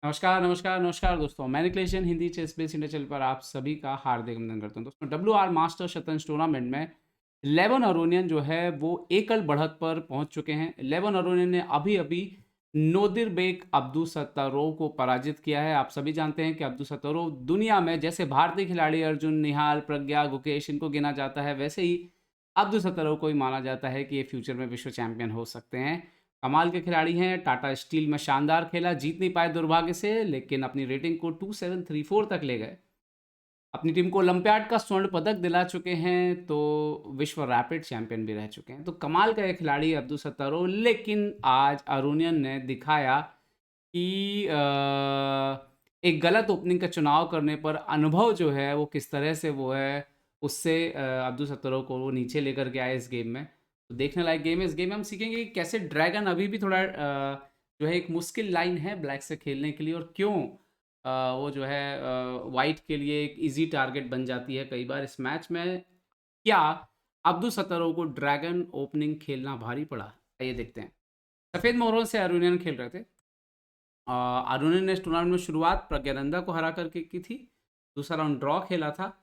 नमस्कार, नमस्कार, नमस्कार दोस्तों। मैं Nikhilesh Jain Hindi ChessBase India channel पर आप सभी का हार्दिक अभिनंदन करता हूँ। दोस्तों WR मास्टर शतरंज टूर्नामेंट में लेवन अरोनियन जो है वो एकल बढ़त पर पहुंच चुके हैं। लेवन अरोनियन ने अभी-अभी नोदिरबेक अब्दुसत्तारोव को पराजित किया है। आप सभी जानते हैं कि अब्दुसत्तारोव दुनिया में जैसे भारतीय खिलाड़ी अर्जुन, निहाल, प्रज्ञा, गुकेश इनको गिना जाता है, वैसे ही अब्दुसत्तारोव को भी माना जाता है कि ये फ्यूचर में विश्व चैंपियन हो सकते हैं। कमाल के खिलाड़ी हैं। टाटा स्टील में शानदार खेला, जीत नहीं पाए दुर्भाग्य से, लेकिन अपनी रेटिंग को 2734 तक ले गए। अपनी टीम को ओलंपियाड का स्वर्ण पदक दिला चुके हैं, तो विश्व रैपिड चैंपियन भी रह चुके हैं। तो कमाल का ये खिलाड़ी अब्दुल सत्तारो, लेकिन आज अरुणियन ने दिखाया कि एक गलत ओपनिंग का चुनाव करने पर अनुभव जो है वो किस तरह से वो है उससे अब्दुल सत्तारो को वो नीचे लेकर के आए इस गेम में। तो देखने लायक गेम है। इस गेम में हम सीखेंगे कि कैसे ड्रैगन अभी भी थोड़ा जो है एक मुश्किल लाइन है ब्लैक से खेलने के लिए, और क्यों वो जो है वाइट के लिए एक इजी टारगेट बन जाती है कई बार इस मैच में। क्या अब्दुल सत्तारो को ड्रैगन ओपनिंग खेलना भारी पड़ा? आइए देखते हैं। सफ़ेद मोहरों से अरुणियन खेल रहे थे। अरुणियन ने इस टूर्नामेंट में शुरुआत प्रज्ञानंदा को हरा करके की थी। दूसरा राउंड ड्रॉ खेला था,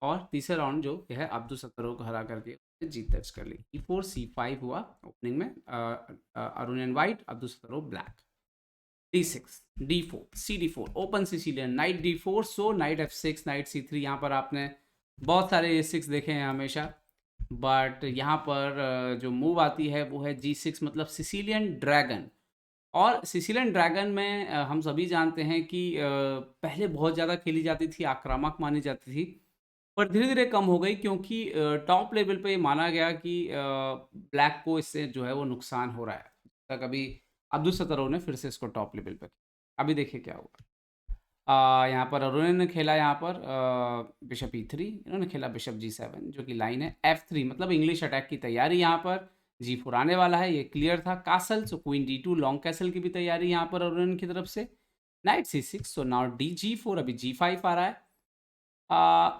और तीसरा राउंड जो है अब्दुल सत्तारो को हरा करके जीत दर्ज कर ली। E4 C5 हुआ ओपनिंग में। Aronian white, Abdusattorov black. D6 D4 CD4 open Sicilian, knight D4, so knight F6, knight C3। यहाँ पर आपने बहुत सारे A6 देखे हैं हमेशा, बट यहाँ पर जो मूव आती है वो है G6, मतलब सिसिलियन ड्रैगन। और सिसिलियन ड्रैगन में हम सभी जानते हैं कि पहले बहुत ज़्यादा खेली जाती थी, आक्रामक मानी जाती थी, पर धीरे-धीरे कम हो गई, क्योंकि टॉप लेवल पे ये माना गया कि ब्लैक को इससे जो है वो नुकसान हो रहा है। तक अभी अब्दुल सत्तारो ने फिर से इसको टॉप लेवल पे किया। अभी देखिए क्या हुआ। यहाँ पर अरुण ने खेला, यहाँ पर बिशप E3, इन्होंने खेला बिशप G7, जो कि लाइन है F3, मतलब इंग्लिश अटैक की तैयारी। यहाँ पर G4 आने वाला है, ये क्लियर था। कासल, सो क्वीन D2, लॉन्ग कैसल की भी तैयारी यहाँ पर अरुण की तरफ से। Night C6, so now DG4, अभी G5 आ रहा है।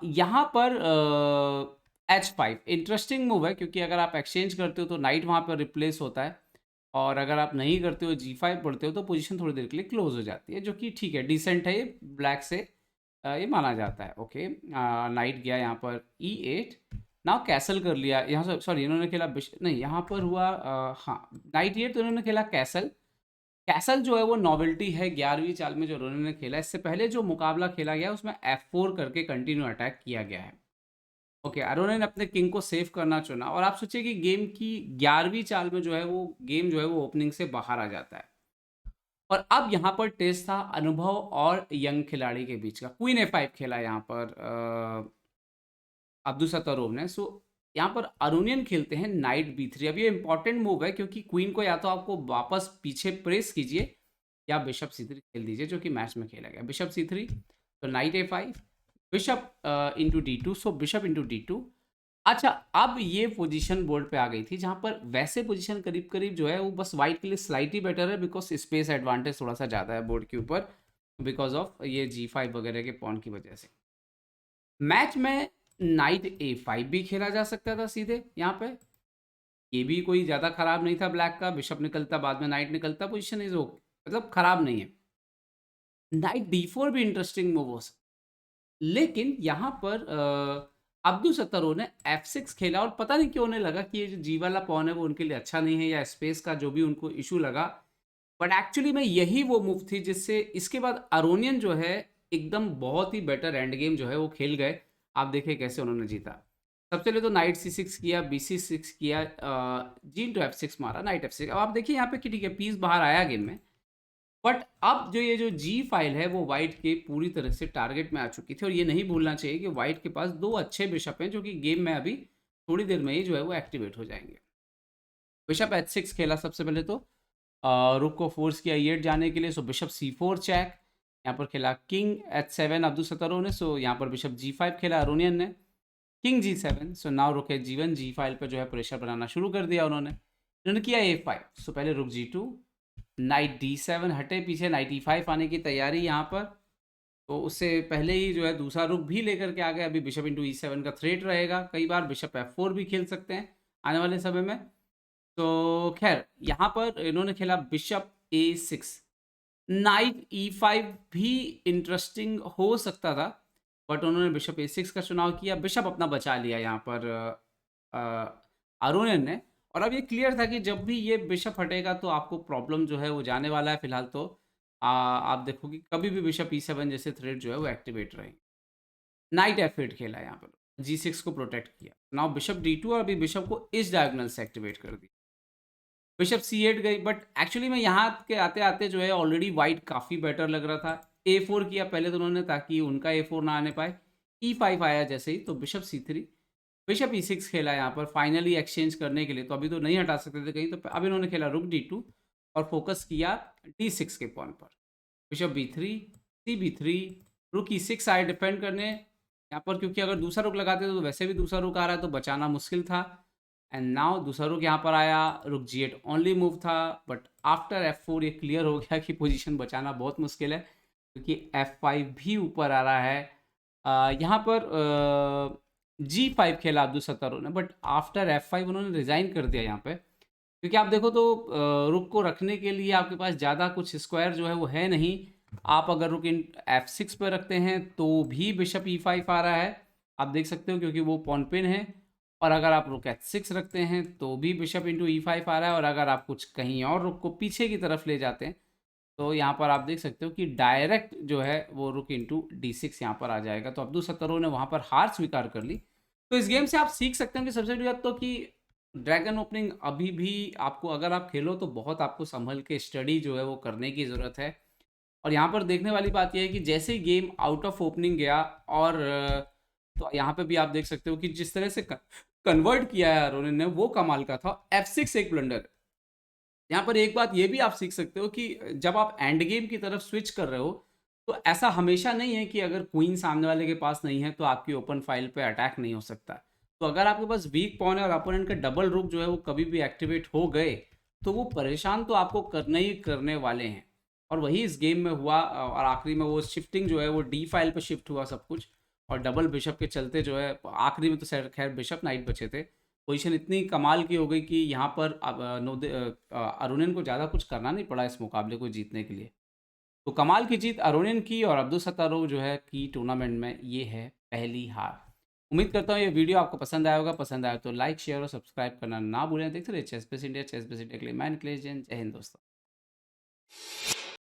यहाँ पर H5 इंटरेस्टिंग मूव है, क्योंकि अगर आप एक्सचेंज करते हो तो नाइट वहाँ पर रिप्लेस होता है, और अगर आप नहीं करते हो, G5 पढ़ते हो, तो पोजीशन थोड़ी देर के लिए क्लोज हो जाती है, जो कि ठीक है, डिसेंट है, ये ब्लैक से ये माना जाता है। ओके, नाइट गया यहाँ पर E8, नाउ कैसल कर लिया यहाँ से। सॉरी, इन्होंने खेला नहीं, यहाँ पर हुआ हाँ, नाइट E8, तो इन्होंने खेला कैसल। कैसल जो है वो नॉवेल्टी है 11वीं चाल में जो उन्होंने खेला। इससे पहले जो मुकाबला खेला गया उसमें F4 करके कंटिन्यू अटैक किया गया है। ओके, अरोड़ा ने अपने किंग को सेव करना चुना, और आप सोचिए कि गेम की 11वीं चाल में जो है वो गेम जो है वो ओपनिंग से बाहर आ जाता है। और अब यहाँ पर टेस्ट था अनुभव और यंग खिलाड़ी के बीच का। क्वीन A5 खेला यहाँ पर अब्दुल सत्तारोव ने। सो यहाँ पर अरुणियन खेलते हैं नाइट B3। अब ये इंपॉर्टेंट मूव है, क्योंकि क्वीन को या तो आपको वापस पीछे प्रेस कीजिए, या बिशप C3 खेल दीजिए, जो कि मैच में खेला गया। बिशप C3, तो night A5, bishop into D2, सो बिशप इंटू D2। अच्छा, अब ये पोजीशन बोर्ड पे आ गई थी, जहाँ पर वैसे पोजीशन करीब करीब जो है वो बस वाइट के लिए स्लाइटली बेटर है, बिकॉज स्पेस एडवांटेज थोड़ा सा ज़्यादा है बोर्ड के ऊपर, बिकॉज ऑफ ये G5 वगैरह के पॉन की वजह से। मैच में नाइट A5 भी खेला जा सकता था सीधे यहाँ पे। ये भी कोई ज़्यादा खराब नहीं था ब्लैक का। बिशप निकलता, बाद में नाइट निकलता, पोजीशन इज ओके, मतलब खराब नहीं है। नाइट D4 भी इंटरेस्टिंग मूव हो सकता, लेकिन यहाँ पर अब्दुल सत्तारो ने F6 खेला, और पता नहीं क्यों उन्हें लगा कि ये जो जी वाला पॉन है वो उनके लिए अच्छा नहीं है, या स्पेस का जो भी उनको इशू लगा। बट एक्चुअली में यही वो मूव थी जिससे इसके बाद अरोनियन जो है एकदम बहुत ही बेटर एंड गेम जो है वो खेल गए। आप देखिए कैसे उन्होंने जीता। सबसे पहले तो नाइट C6 किया, BC6 किया, G into F6 मारा, नाइट F6। अब आप देखिए यहाँ पे कि ठीक है, पीस बाहर आया गेम में, बट अब जो ये जो जी फाइल है वो वाइट के पूरी तरह से टारगेट में आ चुकी थी। और ये नहीं भूलना चाहिए कि वाइट के पास दो अच्छे बिशप हैं, जो कि गेम में अभी थोड़ी देर में ही जो है वो एक्टिवेट हो जाएंगे। बिशप H6 खेला सबसे पहले तो, रुक को फोर्स किया E8 जाने के लिए, सो बिशप C4 चेक। यहाँ पर खेला किंग H7 अब्दुल सत्तारो ने, सो यहाँ पर बिशप G5 खेला अरुणियन ने। किंग G7, सो नाउ रुक G1, जी फाइल पर जो है प्रेशर बनाना शुरू कर दिया उन्होंने किया A5, सो पहले रुक G2, नाइट D7 हटे पीछे, नाइट E5 आने की तैयारी यहाँ पर। तो उससे पहले ही जो है दूसरा रुक भी लेकर के आ गए। अभी बिशप इंटू E7 का थ्रेट रहेगा, कई बार बिशप F4 भी खेल सकते हैं आने वाले समय में। तो खैर यहाँ पर इन्होंने खेला बिशप A6, नाइट E5 भी इंटरेस्टिंग हो सकता था, बट उन्होंने बिशप A6 का चुनाव किया, बिशप अपना बचा लिया यहाँ पर आरोनियन ने। और अब ये क्लियर था कि जब भी ये बिशप हटेगा तो आपको प्रॉब्लम जो है वो जाने वाला है फिलहाल तो। आप देखो कि कभी भी बिशप E7 जैसे थ्रेड जो है वो एक्टिवेट रहेंगे। नाइट F8 खेला यहाँ पर, G6 को प्रोटेक्ट किया। नाउ बिशप D2 और अभी बिशप को इस डायगोनल से एक्टिवेट कर दिया। बिशप C8 गई, बट एक्चुअली में यहाँ के आते-आते जो है ऑलरेडी व्हाइट काफ़ी बेटर लग रहा था। A4 किया पहले तो उन्होंने, ताकि उनका A4 ना आने पाए। E5 आया जैसे ही, तो बिशप C3, बिशप E6 खेला यहाँ पर फाइनली एक्सचेंज करने के लिए, तो अभी तो नहीं हटा सकते थे कहीं, तो अब इन्होंने खेला रुक D2 और फोकस किया D6 के पॉन पर। बिशप B3, CB3, रुक E6 आए डिफेंड करने यहाँ पर, क्योंकि अगर दूसरा रुक लगाते तो वैसे भी दूसरा रुक आ रहा है तो बचाना मुश्किल था। एंड नाउ दूसरा रुक यहाँ पर आया, रुक G8 ओनली मूव था, बट आफ्टर F4 ये क्लियर हो गया कि पोजीशन बचाना बहुत मुश्किल है, क्योंकि F5 भी ऊपर आ रहा है। यहाँ पर G5 खेला अब्दुल सत्तारों ने, बट आफ्टर F5 उन्होंने रिजाइन कर दिया यहाँ पे, क्योंकि आप देखो तो रुक को रखने के लिए आपके पास ज़्यादा कुछ स्क्वायर जो है वो है नहीं। आप अगर रुक इन F6 पर रखते हैं तो भी बिशप E5 आ रहा है, आप देख सकते हो, क्योंकि वो पॉन पिन है। और अगर आप रुक H6 रखते हैं तो भी बिशप इंटू E5 आ रहा है, और अगर आप कुछ कहीं और रुक को पीछे की तरफ ले जाते हैं तो यहाँ पर आप देख सकते हो कि डायरेक्ट जो है वो रुक इंटू D6 यहाँ पर आ जाएगा। तो अब्दुल सत्तारों ने वहाँ पर हार स्वीकार कर ली। तो इस गेम से आप सीख सकते हैं कि सबसे बड़ी बात तो कि ड्रैगन ओपनिंग अभी भी आपको, अगर आप खेलो तो बहुत आपको संभल के स्टडी जो है वो करने की ज़रूरत है। और यहाँ पर देखने वाली बात ये है कि जैसे ही गेम आउट ऑफ ओपनिंग गया, और तो यहाँ पे भी आप देख सकते हो कि जिस तरह से कन्वर्ट किया है रोनिन ने, वो कमाल का था। F6 एक ब्लंडर है। यहाँ पर एक बात ये भी आप सीख सकते हो कि जब आप एंड गेम की तरफ स्विच कर रहे हो, तो ऐसा हमेशा नहीं है कि अगर क्वीन सामने वाले के पास नहीं है तो आपकी ओपन फाइल पे अटैक नहीं हो सकता। तो अगर आपके पास वीक पॉन है और अपोनेंट के डबल रुक जो है वो कभी भी एक्टिवेट हो गए, तो वो परेशान तो आपको करने ही करने वाले हैं। और वही इस गेम में हुआ, और आखिरी में वो शिफ्टिंग जो है वो डी फाइल पे शिफ्ट हुआ सब कुछ, और डबल बिशप के चलते जो है आखिरी में तो खैर बिशप नाइट बचे थे। पोजीशन इतनी कमाल की हो गई कि यहाँ पर अब अरुणिन को ज़्यादा कुछ करना नहीं पड़ा इस मुकाबले को जीतने के लिए। तो कमाल की जीत अरुणिन की, और अब्दुल सत्तारों जो है की टूर्नामेंट में ये है पहली हार। उम्मीद करता हूँ ये वीडियो आपको पसंद आया होगा। पसंद आया तो लाइक, शेयर और सब्सक्राइब करना ना भूलें। देखते रहिए ChessBase India. ChessBase India के लिए मैं निखिलेश जैन। जय हिंद दोस्तों।